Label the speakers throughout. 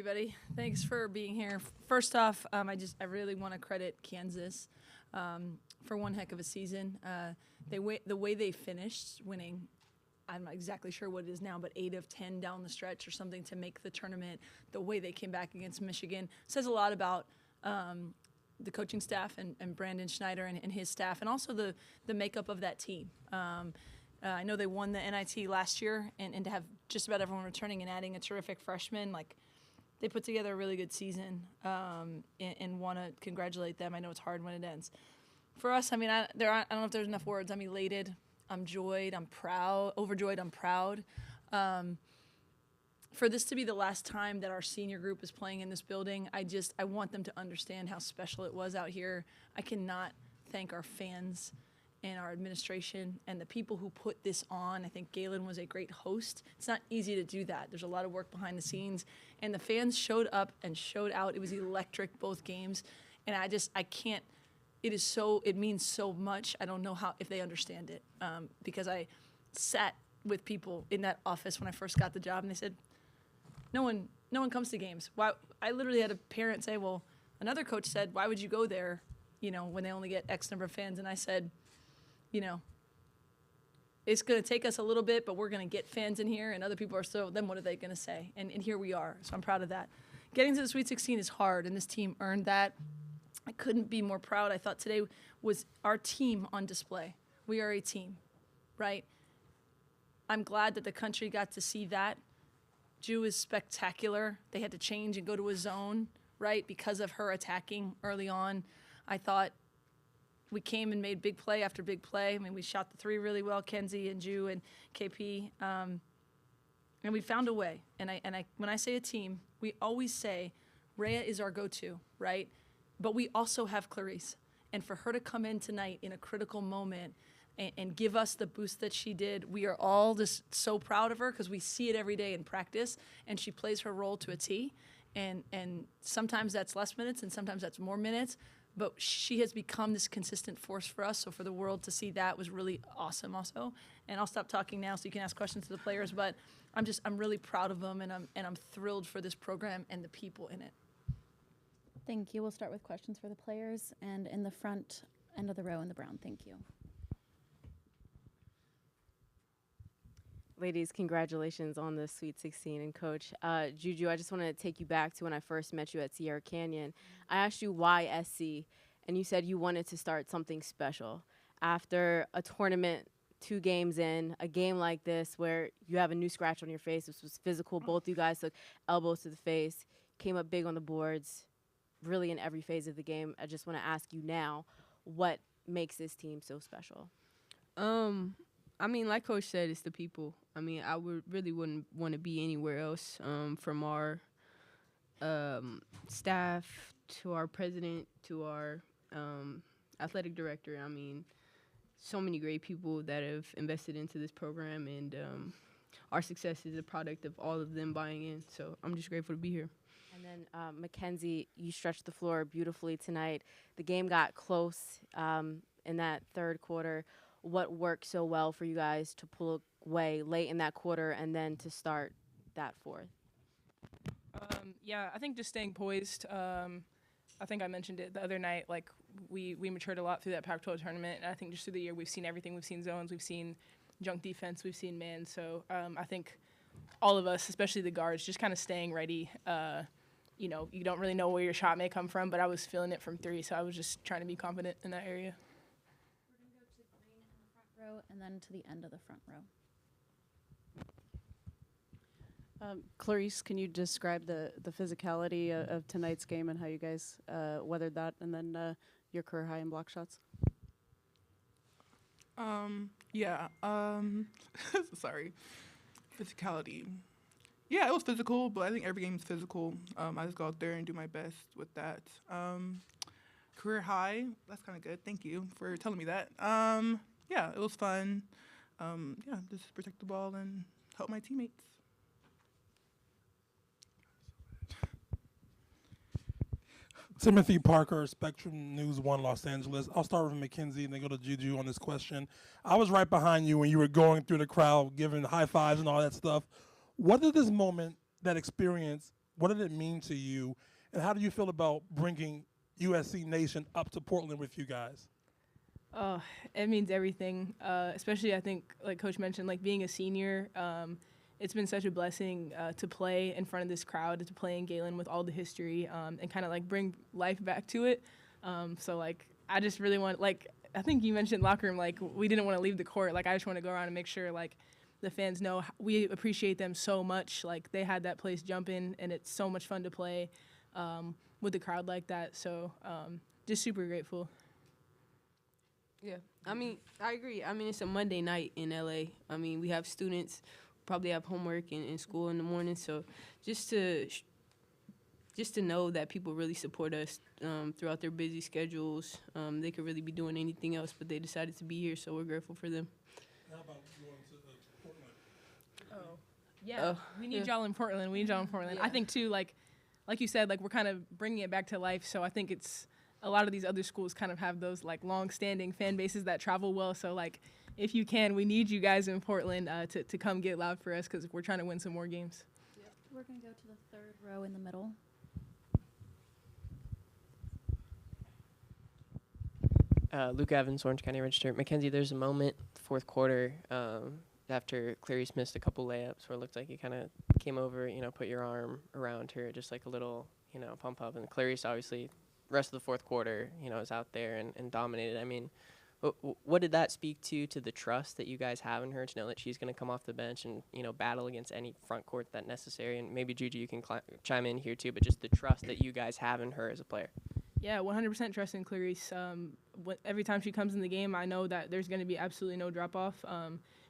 Speaker 1: everybody. Thanks for being here. First off, I really want to credit Kansas for one heck of a season. The way they finished winning, I'm not exactly sure what it is now, but 8 of 10 down the stretch or something to make the tournament. The way they came back against Michigan says a lot about the coaching staff and Brandon Schneider and his staff, and also the makeup of that team. I know they won the NIT last year, and to have just about everyone returning and adding a terrific freshman, like, they put together a really good season, and want to congratulate them. I know it's hard when it ends. For us, I mean, I don't know if there's enough words. I'm elated, I'm joyed, I'm proud, overjoyed, I'm proud. For this to be the last time that our senior group is playing in this building, I want them to understand how special it was out here. I cannot thank our fans and our administration and the people who put this on. I think Galen was a great host. It's not easy to do that. There's a lot of work behind the scenes, and the fans showed up and showed out. It was electric, both games, and I can't, it means so much. I don't know if they understand it, because I sat with people in that office when I first got the job, and they said, no one comes to games. Why? I literally had a parent say, well, another coach said, why would you go there, when they only get X number of fans? And I said, it's going to take us a little bit, but we're going to get fans in here, and other people are then what are they going to say? And here we are, so I'm proud of that. Getting to the Sweet 16 is hard, and this team earned that. I couldn't be more proud. I thought today was our team on display. We are a team, right? I'm glad that the country got to see that. Ju is spectacular. They had to change and go to a zone, right, because of her attacking early on. I thought we came and made big play after big play. I mean, we shot the three really well, Kenzie and Ju and KP, and we found a way. And when I say a team, we always say Rhea is our go-to, right? But we also have Clarice, and for her to come in tonight in a critical moment and give us the boost that she did, we are all just so proud of her because we see it every day in practice, and she plays her role to a T. And sometimes that's less minutes, and sometimes that's more minutes. But she has become this consistent force for us. So for the world to see that was really awesome also. And I'll stop talking now so you can ask questions to the players. But I'm really proud of them, and I'm thrilled for this program and the people in it.
Speaker 2: Thank you. We'll start with questions for the players, and in the front end of the row in the brown. Thank you.
Speaker 3: Ladies, congratulations on the Sweet 16. And Coach, JuJu, I just want to take you back to when I first met you at Sierra Canyon. I asked you why SC, and you said you wanted to start something special. After a tournament, 2 games in, a game like this where you have a new scratch on your face, this was physical, both you guys took elbows to the face, came up big on the boards, really in every phase of the game. I just want to ask you now, what makes this team so special?
Speaker 4: I mean, like Coach said, it's the people. I mean, I wouldn't want to be anywhere else, from our staff to our president to our athletic director. I mean, so many great people that have invested into this program, and our success is a product of all of them buying in. So I'm just grateful to be here.
Speaker 3: And then, McKenzie, you stretched the floor beautifully tonight. The game got close in that third quarter. What worked so well for you guys to pull away late in that quarter and then to start that fourth?
Speaker 5: Yeah, I think just staying poised. I think I mentioned it the other night. Like, we matured a lot through that Pac-12 tournament, and I think just through the year we've seen everything. We've seen zones, we've seen junk defense, we've seen man. So I think all of us, especially the guards, just kind of staying ready. You don't really know where your shot may come from, but I was feeling it from 3, so I was just trying to be confident in that area.
Speaker 2: We're going to go to green in the front row and then to the end of the front row.
Speaker 6: Clarice, can you describe the physicality of tonight's game and how you guys weathered that, and then your career high in block shots?
Speaker 7: Sorry. Physicality. Yeah, it was physical, but I think every game is physical. I just go out there and do my best with that. Career high, that's kind of good. Thank you for telling me that. Yeah, it was fun. Just protect the ball and help my teammates.
Speaker 8: Timothy Parker, Spectrum News 1 Los Angeles. I'll start with McKenzie and then go to JuJu on this question. I was right behind you when you were going through the crowd, giving high fives and all that stuff. What did this moment, that experience What did it mean to you, and how do you feel about bringing USC Nation up to Portland with you guys?
Speaker 5: Oh, it means everything. Especially, I think, like Coach mentioned, like being a senior, it's been such a blessing to play in front of this crowd, to play in Galen with all the history, and kind of like bring life back to it. So like, I just really want, like, I think you mentioned locker room, like we didn't want to leave the court. Like I just want to go around and make sure like the fans know we appreciate them so much. Like they had that place jumping, and it's so much fun to play with the crowd like that. So just super grateful.
Speaker 4: Yeah, I mean, I agree. I mean, it's a Monday night in LA. I mean, we have students probably have homework in school in the morning. So just to know that people really support us throughout their busy schedules. They could really be doing anything else, but they decided to be here, so we're grateful for them.
Speaker 8: How about going to Portland?
Speaker 5: Oh, yeah. We need y'all in Portland. We need y'all in Portland. I think, too, like you said, like we're kind of bringing it back to life. So I think it's a lot of these other schools kind of have those, like, long-standing fan bases that travel well. So, like, if you can, we need you guys in Portland to come get loud for us because we're trying to win some more games.
Speaker 2: Yep. We're going to go to the third row in the middle.
Speaker 9: Luke Evans, Orange County Register. McKenzie, there's a moment, fourth quarter, after Clarice missed a couple layups where it looked like you kind of came over, put your arm around her, just like a little, pump up. And Clarice, obviously, rest of the fourth quarter, is out there and dominated. I mean, what did that speak to the trust that you guys have in her to know that she's going to come off the bench and, battle against any front court that necessary? And maybe, JuJu, you can chime in here, too, but just the trust that you guys have in her as a player.
Speaker 5: Yeah, 100% trust in Clarice. Every time she comes in the game, I know that there's going to be absolutely no drop-off.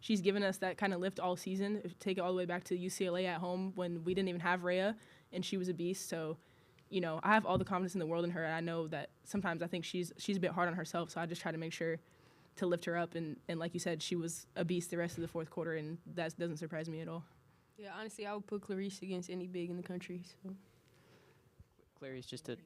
Speaker 5: She's given us that kind of lift all season. Take it all the way back to UCLA at home when we didn't even have Rhea, and she was a beast. So, I have all the confidence in the world in her, and I know that sometimes I think she's a bit hard on herself, so I just try to make sure to lift her up. And like you said, she was a beast the rest of the fourth quarter, and that doesn't surprise me at all.
Speaker 4: Yeah, honestly, I would put Clarice against any big in the country. So.
Speaker 9: Clarice, just to...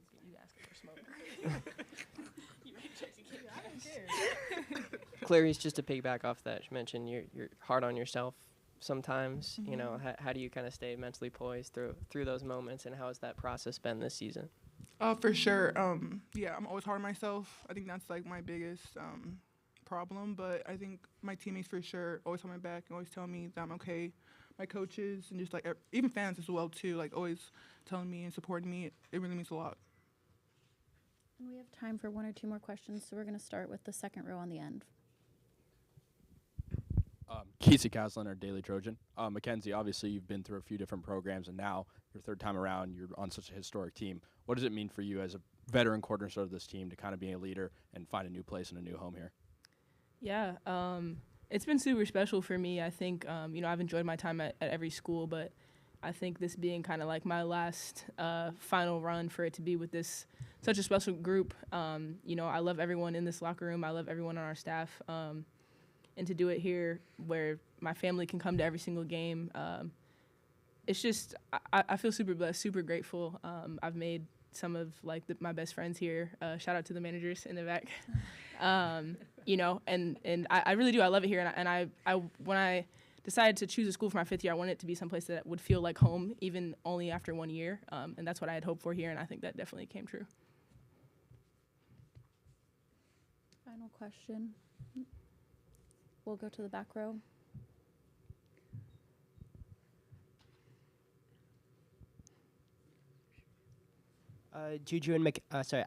Speaker 9: Clarice, just to piggyback off that, you mentioned you're hard on yourself sometimes.
Speaker 7: Mm-hmm.
Speaker 9: How do you kind of stay mentally poised through those moments, and how has that process been this season?
Speaker 7: For sure. Yeah, I'm always hard on myself. I think that's like my biggest problem. But I think my teammates for sure always have my back and always tell me that I'm okay. My coaches and just like even fans as well too, like always telling me and supporting me. It really means a lot.
Speaker 2: And we have time for one or two more questions, so we're going to start with the second row on the end.
Speaker 10: Casey Caslin, our Daily Trojan. McKenzie, obviously you've been through a few different programs, and now your third time around, you're on such a historic team. What does it mean for you as a veteran cornerstone of this team to kind of be a leader and find a new place and a new home here?
Speaker 5: Yeah, it's been super special for me. I think, I've enjoyed my time at every school, but I think this being kind of like my last final run for it to be with this such a special group. I love everyone in this locker room. I love everyone on our staff. And to do it here where my family can come to every single game, it's just, I feel super blessed, super grateful. I've made some of like my best friends here. Shout out to the managers in the back. And I really do. I love it here. And I when I decided to choose a school for my fifth year, I wanted it to be someplace that would feel like home, even only after 1 year. And that's what I had hoped for here, and I think that definitely came true.
Speaker 2: Final question. We'll go to the back row.
Speaker 11: JuJu and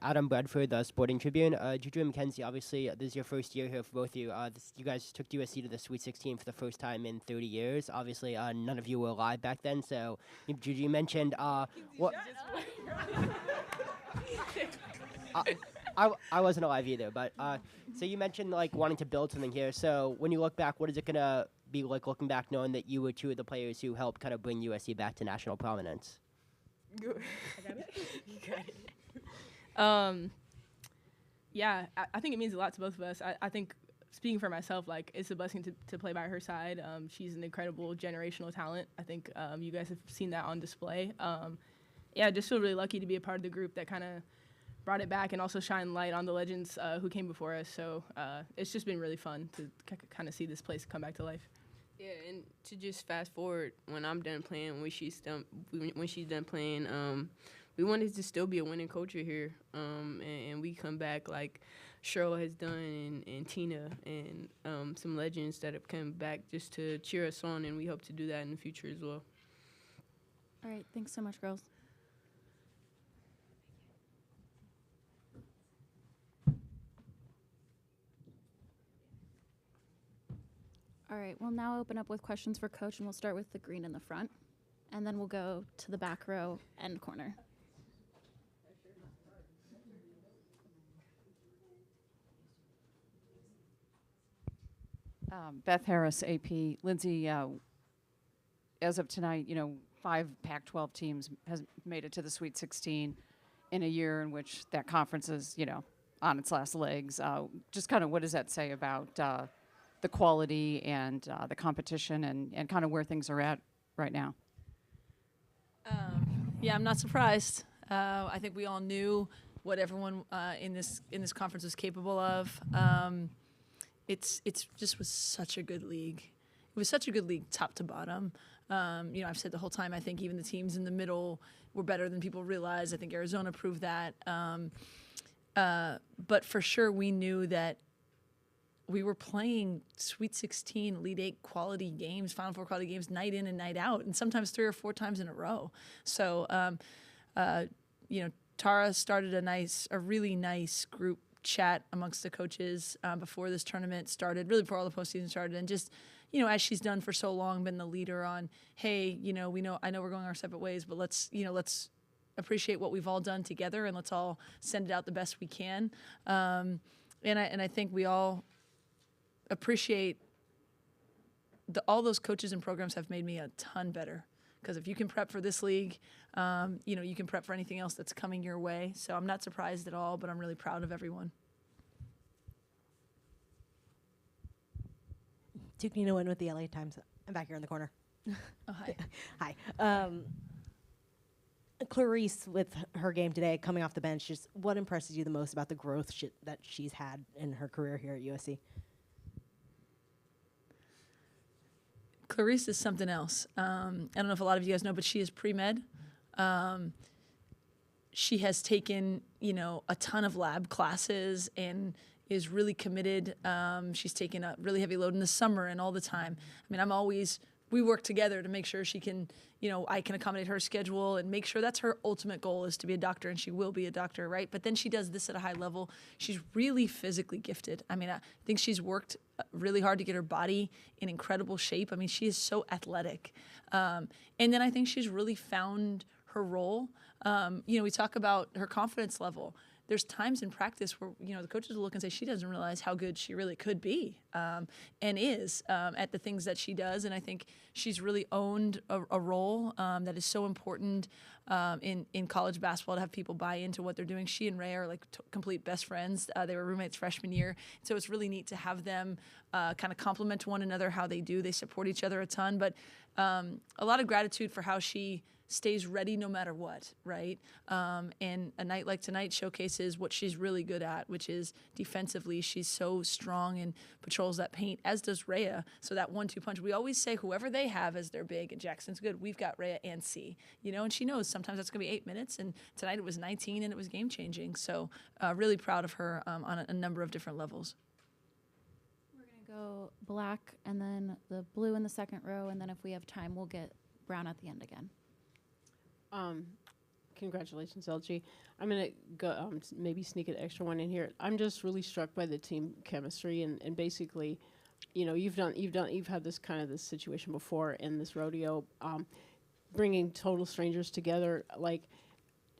Speaker 11: Adam Bradford, the Sporting Tribune. JuJu and McKenzie, obviously, this is your first year here for both of you. You guys took USC to the Sweet 16 for the first time in 30 years. Obviously, none of you were alive back then. So, JuJu, you mentioned what? I wasn't alive either, but so you mentioned like wanting to build something here. So when you look back, what is it gonna be like looking back, knowing that you were two of the players who helped kind of bring USC back to national prominence?
Speaker 5: I got it. You got it. Yeah, I think it means a lot to both of us. I think speaking for myself, like it's a blessing to play by her side. She's an incredible generational talent. I think you guys have seen that on display. Yeah, just feel really lucky to be a part of the group that kind of brought it back and also shine light on the legends who came before us. So it's just been really fun to kind of see this place come back to life.
Speaker 4: Yeah, and to just fast forward, when I'm done playing, when she's done playing, we want it to still be a winning culture here, and we come back like Cheryl has done, and Tina, and some legends that have come back just to cheer us on, and we hope to do that in the future as well.
Speaker 2: All right, thanks so much, girls. All right, we'll now open up with questions for Coach, and we'll start with the green in the front, and then we'll go to the back row end corner.
Speaker 12: Beth Harris, AP. Lindsay, as of tonight, 5 Pac-12 teams has made it to the Sweet 16 in a year in which that conference is, on its last legs. Just kind of what does that say about the quality and the competition and kind of where things are at right now?
Speaker 1: Yeah, I'm not surprised. I think we all knew what everyone in this conference was capable of. It's just was such a good league. It was such a good league, top to bottom. I've said the whole time, I think even the teams in the middle were better than people realized. I think Arizona proved that. But for sure, we knew that we were playing Sweet 16, Elite 8 quality games, Final Four quality games, night in and night out, and sometimes 3 or 4 times in a row. So, Tara started a really nice group chat amongst the coaches before this tournament started, really before all the postseason started, and just, as she's done for so long, been the leader on, hey, I know we're going our separate ways, but let's appreciate what we've all done together, and let's all send it out the best we can. And I think we all appreciate all those coaches and programs have made me a ton better. Because if you can prep for this league, you can prep for anything else that's coming your way. So I'm not surprised at all, but I'm really proud of everyone.
Speaker 13: Duke Nina Wynn with the LA Times. I'm back here in the corner.
Speaker 1: Oh, hi.
Speaker 13: Hi. Clarice, with her game today, coming off the bench, just what impresses you the most about the growth that she's had in her career here at USC?
Speaker 1: Clarice is something else. I don't know if a lot of you guys know, but she is pre-med. She has taken, a ton of lab classes and is really committed. She's taken a really heavy load in the summer and all the time. I mean, we work together to make sure she can, I can accommodate her schedule and make sure that's her ultimate goal is to be a doctor, and she will be a doctor, right? But then she does this at a high level. She's really physically gifted. I mean, I think she's worked really hard to get her body in incredible shape. I mean, she is so athletic. And then I think she's really found her role. We talk about her confidence level. There's times in practice where, the coaches will look and say she doesn't realize how good she really could be and is at the things that she does. And I think she's really owned a role that is so important in college basketball to have people buy into what they're doing. She and Ray are like complete best friends. They were roommates freshman year. So it's really neat to have them kind of complement one another, how they do. They support each other a ton. But a lot of gratitude for how she stays ready no matter what, right? And a night like tonight showcases what she's really good at, which is defensively. She's so strong and patrols that paint, as does Rhea. So that 1-2 punch, we always say whoever they have as their big, and Jackson's good, we've got Rhea and C, and she knows sometimes that's going to be 8 minutes, and tonight it was 19, and it was game-changing. So really proud of her on a number of different levels.
Speaker 2: We're going to go black and then the blue in the second row, and then if we have time, we'll get brown at the end again.
Speaker 14: Congratulations, LG. I'm gonna go maybe sneak an extra one in here. I'm just really struck by the team chemistry and basically, you've had this situation before in this rodeo, bringing total strangers together. Like,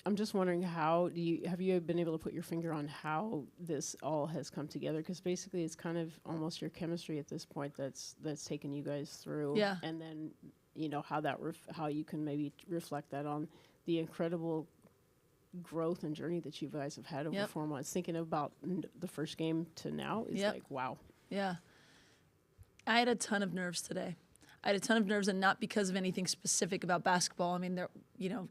Speaker 14: I'm just wondering have you been able to put your finger on how this all has come together? Because basically, it's kind of almost your chemistry at this point that's taken you guys through.
Speaker 1: Yeah.
Speaker 14: And then how you can maybe reflect that on the incredible growth and journey that you guys have had over 4 months. Thinking about the first game to now is like, wow.
Speaker 1: Yeah. I had a ton of nerves today. And not because of anything specific about basketball. I mean,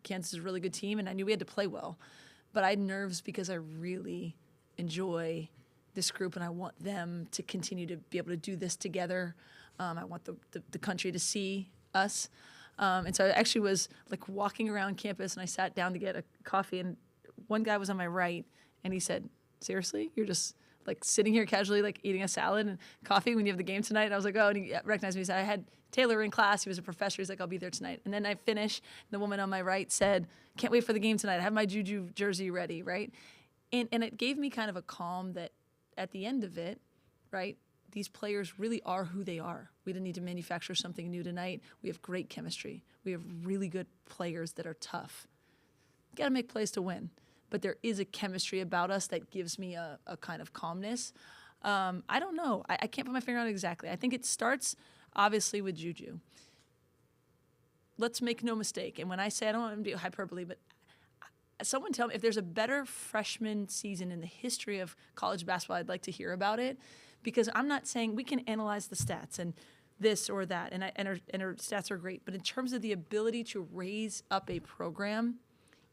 Speaker 1: Kansas is a really good team, and I knew we had to play well. But I had nerves because I really enjoy this group, and I want them to continue to be able to do this together. I want the country to see us. And so I actually was like walking around campus, and I sat down to get a coffee, and one guy was on my right, and he said, "Seriously, you're just like sitting here casually, like eating a salad and coffee when you have the game tonight?" And I was like, "Oh," and he recognized me. He said, "I had Taylor in class. He was a professor. He's like, I'll be there tonight." And then I finished. The woman on my right said, "Can't wait for the game tonight. I have my JuJu jersey ready," right? And it gave me kind of a calm that at the end of it, right, these players really are who they are. We didn't need to manufacture something new tonight. We have great chemistry. We have really good players that are tough. You got to make plays to win. But there is a chemistry about us that gives me a kind of calmness. I don't know. I can't put my finger on it exactly. I think it starts, obviously, with JuJu. Let's make no mistake. And when I say, I don't want to be hyperbole, but someone tell me if there's a better freshman season in the history of college basketball, I'd like to hear about it. Because I'm not saying we can analyze the stats and this or that, and our stats are great. But in terms of the ability to raise up a program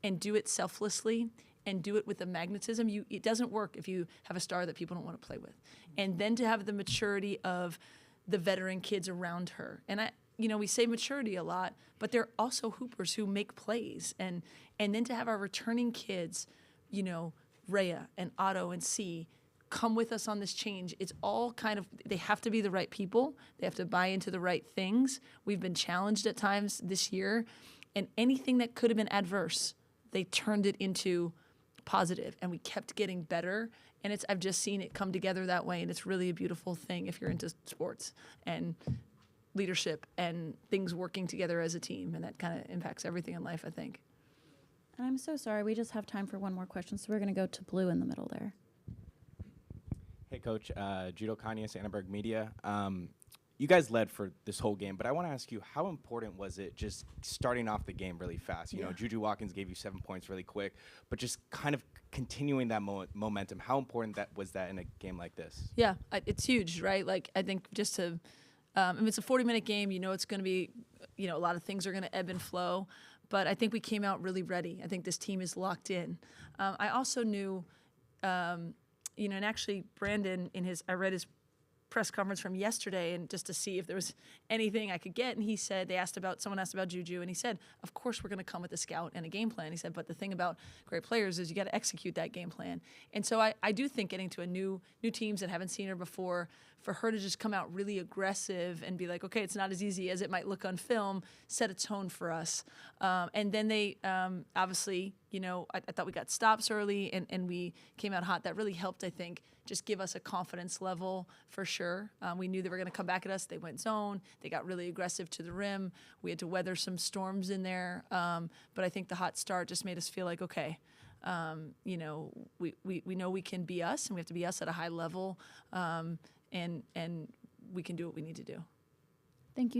Speaker 1: and do it selflessly and do it with the magnetism, it doesn't work if you have a star that people don't want to play with. And then to have the maturity of the veteran kids around her. And we say maturity a lot, but they're also hoopers who make plays. And then to have our returning kids, Rhea and Otto and C, come with us on this change. It's all kind of, they have to be the right people. They have to buy into the right things. We've been challenged at times this year, and anything that could have been adverse, they turned it into positive, and we kept getting better. And I've just seen it come together that way, and it's really a beautiful thing if you're into sports and leadership and things working together as a team, and that kind of impacts everything in life, I think.
Speaker 2: And I'm so sorry, we just have time for one more question, so we're going to go to Blue in the middle there.
Speaker 15: Hey, Coach. Judo Kanye, Annenberg Media. You guys led for this whole game, but I want to ask you, how important was it just starting off the game really fast? You know, JuJu Watkins gave you 7 points really quick, but just kind of continuing that momentum. How important was that in a game like this?
Speaker 1: Yeah, it's huge, right? Like, I think just to, it's a 40-minute game. It's going to be, a lot of things are going to ebb and flow, but I think we came out really ready. I think this team is locked in. I also knew, and actually Brandon I read his press conference from yesterday, and just to see if there was anything I could get, and he said someone asked about JuJu, and he said, of course we're going to come with a scout and a game plan. He said, but the thing about great players is you got to execute that game plan. And so I do think getting to a new teams that haven't seen her before, for her to just come out really aggressive and be like, okay, it's not as easy as it might look on film, set a tone for us. And then they obviously, I thought we got stops early, and we came out hot. That really helped, I think, just give us a confidence level for sure. We knew they were going to come back at us. They went zone. They got really aggressive to the rim. We had to weather some storms in there. But I think the hot start just made us feel like, okay, we know we can be us, and we have to be us at a high level, and we can do what we need to do.